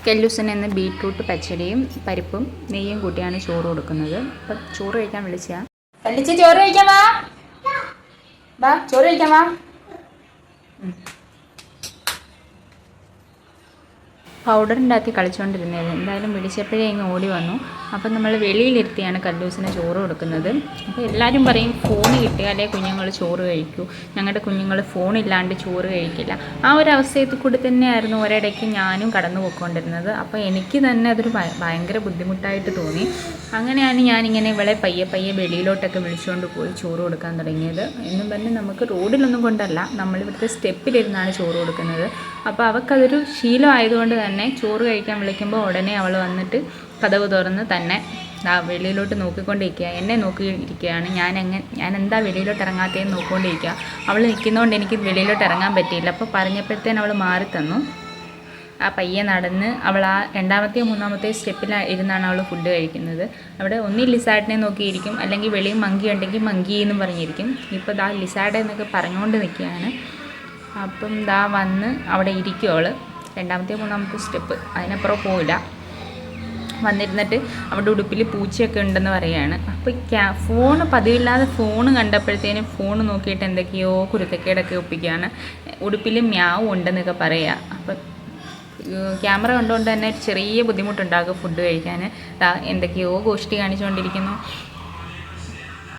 കല്ലൂസിന് ഇന്ന് ബീട്രൂട്ട് പച്ചടിയും പരിപ്പും നെയ്യും കൂട്ടിയാണ് ചോറ് കൊടുക്കുന്നത്. അപ്പം ചോറ് കഴിക്കാൻ വിളിച്ചാ കല്ലിച്ച് ചോറ് കഴിക്കാൻ വാ ചോറ് കഴിക്കാൻ വാ. പൗഡറിൻ്റെ അകത്ത് കളിച്ചുകൊണ്ടിരുന്നത് എന്തായാലും വിളിച്ചപ്പോഴേ ഇങ്ങ് ഓടി വന്നു. അപ്പം നമ്മൾ വെളിയിലിരുത്തിയാണ് കല്ലൂസിന് ചോറ് കൊടുക്കുന്നത്. അപ്പോൾ എല്ലാവരും പറയും ഫോൺ കിട്ടിയാലേ കുഞ്ഞുങ്ങൾ ചോറ് കഴിക്കൂ, ഞങ്ങളുടെ കുഞ്ഞുങ്ങൾ ഫോണില്ലാണ്ട് ചോറ് കഴിക്കില്ല. ആ ഒരു അവസ്ഥയിൽ കൂടി തന്നെയായിരുന്നു ഒരിടയ്ക്ക് ഞാനും കടന്നു പോയിക്കൊണ്ടിരുന്നത്. അപ്പോൾ എനിക്ക് തന്നെ അതൊരു ഭയങ്കര ബുദ്ധിമുട്ടായിട്ട് തോന്നി. അങ്ങനെയാണ് ഞാനിങ്ങനെ ഇവളെ പയ്യെ വെളിയിലോട്ടൊക്കെ വിളിച്ചുകൊണ്ട് പോയി ചോറ് കൊടുക്കാൻ തുടങ്ങിയത്. എന്നും പറഞ്ഞ് നമുക്ക് റോഡിലൊന്നും കൊണ്ടല്ല, നമ്മളിവിടുത്തെ സ്റ്റെപ്പിലിരുന്നാണ് ചോറ് കൊടുക്കുന്നത്. അപ്പോൾ അവൾക്കതൊരു ശീലമായതുകൊണ്ട് തന്നെ ചോറ് കഴിക്കാൻ വിളിക്കുമ്പോൾ ഉടനെ അവൾ വന്നിട്ട് കതവ് തുറന്ന് തന്നെ വെളിയിലോട്ട് നോക്കിക്കൊണ്ടിരിക്കുക, എന്നെ നോക്കിയിരിക്കുകയാണ്. ഞാൻ എന്താ വെളിയിലോട്ട് ഇറങ്ങാത്തതെന്ന് നോക്കിക്കൊണ്ടിരിക്കുക. അവൾ നിൽക്കുന്നതുകൊണ്ട് എനിക്ക് വെളിയിലോട്ട് ഇറങ്ങാൻ പറ്റിയില്ല. അപ്പോൾ പറഞ്ഞപ്പോഴത്തേനും അവൾ മാറി തന്നു. ആ പയ്യെ നടന്ന് അവൾ ആ രണ്ടാമത്തെയോ മൂന്നാമത്തെയോ സ്റ്റെപ്പിൽ ഇരുന്നാണ് അവൾ ഫുഡ് കഴിക്കുന്നത്. അവിടെ ഒന്നിൽ ലിസാഡിനെ നോക്കിയിരിക്കും, അല്ലെങ്കിൽ വെളിയിൽ മങ്കി ഉണ്ടെങ്കിൽ മങ്കി എന്നും പറഞ്ഞിരിക്കും. ഇപ്പോൾ ദാ ലിസാഡ് എന്നൊക്കെ പറഞ്ഞുകൊണ്ട് നിൽക്കുകയാണ്. അപ്പം ദാ വന്ന് അവിടെ ഇരിക്കും അവൾ. രണ്ടാമത്തെയോ മൂന്നാമത്തെ സ്റ്റെപ്പ്, അതിനപ്പുറം പോവില്ല. വന്നിരുന്നിട്ട് അവിടെ ഉടുപ്പിൽ പൂച്ചയൊക്കെ ഉണ്ടെന്ന് പറയുകയാണ്. അപ്പോൾ ഫോൺ പതിവില്ലാതെ ഫോൺ കണ്ടപ്പോഴത്തേനും ഫോൺ നോക്കിയിട്ട് എന്തൊക്കെയോ കുരുത്തക്കേടൊക്കെ ഒപ്പിക്കുകയാണ്. ഉടുപ്പിൽ മ്യാവും ഉണ്ടെന്നൊക്കെ പറയുക. അപ്പം ക്യാമറ കണ്ടുകൊണ്ട് തന്നെ ചെറിയ ബുദ്ധിമുട്ടുണ്ടാകും ഫുഡ് കഴിക്കാൻ. എന്തൊക്കെയോ ഗോഷ്ടി കാണിച്ചുകൊണ്ടിരിക്കുന്നു.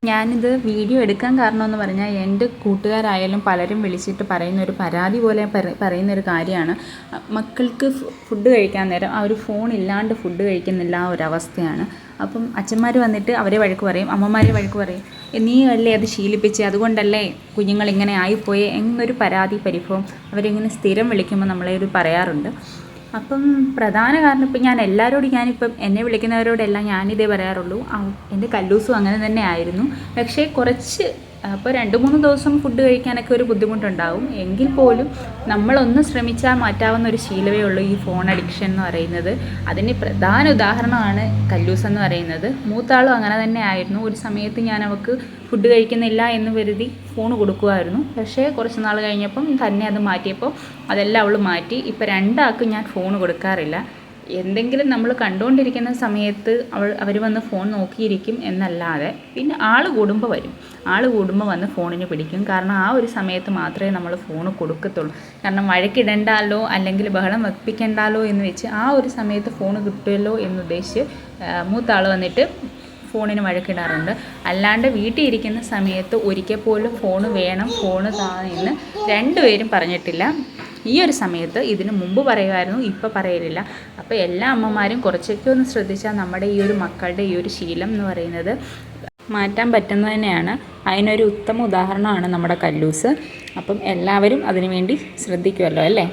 ഞാനിത് വീഡിയോ എടുക്കാൻ കാരണമെന്ന് പറഞ്ഞാൽ എൻ്റെ കൂട്ടുകാരായാലും പലരും വിളിച്ചിട്ട് പറയുന്നൊരു പരാതി പോലെ പറയുന്നൊരു കാര്യമാണ്, മക്കൾക്ക് ഫുഡ് കഴിക്കാൻ നേരം ആ ഒരു ഫോൺ ഇല്ലാണ്ട് ഫുഡ് കഴിക്കുന്നില്ല ആ ഒരവസ്ഥയാണ്. അപ്പം അച്ഛന്മാർ വന്നിട്ട് അവരെ വഴക്ക് പറയും, അമ്മമാരെ വഴക്ക് പറയും, നീ അല്ലേ അത് ശീലിപ്പിച്ച്, അതുകൊണ്ടല്ലേ കുഞ്ഞുങ്ങളിങ്ങനെ ആയിപ്പോയേ എന്നൊരു പരിഭവം അവരിങ്ങനെ സ്ഥിരം വിളിക്കുമ്പോൾ നമ്മളെ ഒരു പറയാറുണ്ട്. അപ്പം പ്രധാന കാരണം ഇപ്പം ഞാനിപ്പം എന്നെ വിളിക്കുന്നവരോടെല്ലാം ഞാനിതേ പറയാറുള്ളൂ. എൻ്റെ കല്ലൂസും അങ്ങനെ തന്നെ ആയിരുന്നു. പക്ഷേ കുറച്ച് അപ്പോൾ 2-3 ദിവസം ഫുഡ് കഴിക്കാനൊക്കെ ഒരു ബുദ്ധിമുട്ടുണ്ടാവും. എങ്കിൽ പോലും നമ്മളൊന്ന് ശ്രമിച്ചാൽ മാറ്റാവുന്ന ഒരു ശീലമേ ഉള്ളൂ ഈ ഫോൺ അഡിക്ഷൻ എന്ന് പറയുന്നത്. അതിന് പ്രധാന ഉദാഹരണമാണ് കല്ലൂസ് എന്ന് പറയുന്നത്. മൂത്താളും അങ്ങനെ തന്നെ ആയിരുന്നു. ഒരു സമയത്ത് ഞാൻ അവൾക്ക് ഫുഡ് കഴിക്കുന്നില്ല എന്ന് കരുതി ഫോൺ കൊടുക്കുമായിരുന്നു. പക്ഷേ കുറച്ച് നാൾ കഴിഞ്ഞപ്പം തന്നെ അത് മാറ്റിയപ്പോൾ അതെല്ലാം അവൾ മാറ്റി. ഇപ്പോൾ രണ്ടാൾക്കും ഞാൻ ഫോൺ കൊടുക്കാറില്ല. എന്തെങ്കിലും നമ്മൾ കണ്ടുകൊണ്ടിരിക്കുന്ന സമയത്ത് അവർ വന്ന് ഫോൺ നോക്കിയിരിക്കും എന്നല്ലാതെ, പിന്നെ ആൾ കൂടുമ്പോൾ വരും, ആൾ കൂടുമ്പോൾ വന്ന് ഫോണിന് പിടിക്കും. കാരണം ആ ഒരു സമയത്ത് മാത്രമേ നമ്മൾ ഫോൺ കൊടുക്കത്തുള്ളൂ. കാരണം വഴക്കിടണ്ടാലോ അല്ലെങ്കിൽ ബഹളം വെപ്പിക്കണ്ടാലോ എന്ന് വെച്ച് ആ ഒരു സമയത്ത് ഫോൺ കിട്ടുമല്ലോ എന്നുദ്ദേശിച്ച് മൂത്താൾ വന്നിട്ട് ഫോണിന് വഴക്കിടാറുണ്ട്. അല്ലാണ്ട് വീട്ടിൽ ഇരിക്കുന്ന സമയത്ത് ഒരിക്കൽ പോലും ഫോണ് വേണം, ഫോണ് താ എന്ന് രണ്ടുപേരും പറഞ്ഞിട്ടില്ല. ഈ ഒരു സമയത്ത് ഇതിന് മുമ്പ് പറയുമായിരുന്നു, ഇപ്പോൾ പറയലില്ല. അപ്പോൾ എല്ലാ അമ്മമാരും കുറച്ചൊക്കെ ഒന്ന് ശ്രദ്ധിച്ചാൽ നമ്മുടെ ഈ ഒരു മക്കളുടെ ഈ ഒരു ശീലം എന്ന് പറയുന്നത് മാറ്റാൻ പറ്റുന്നത് തന്നെയാണ്. അതിനൊരു ഉത്തമ ഉദാഹരണമാണ് നമ്മുടെ കല്ലൂസ്. അപ്പം എല്ലാവരും അതിനു വേണ്ടി ശ്രദ്ധിക്കുമല്ലോ അല്ലേ.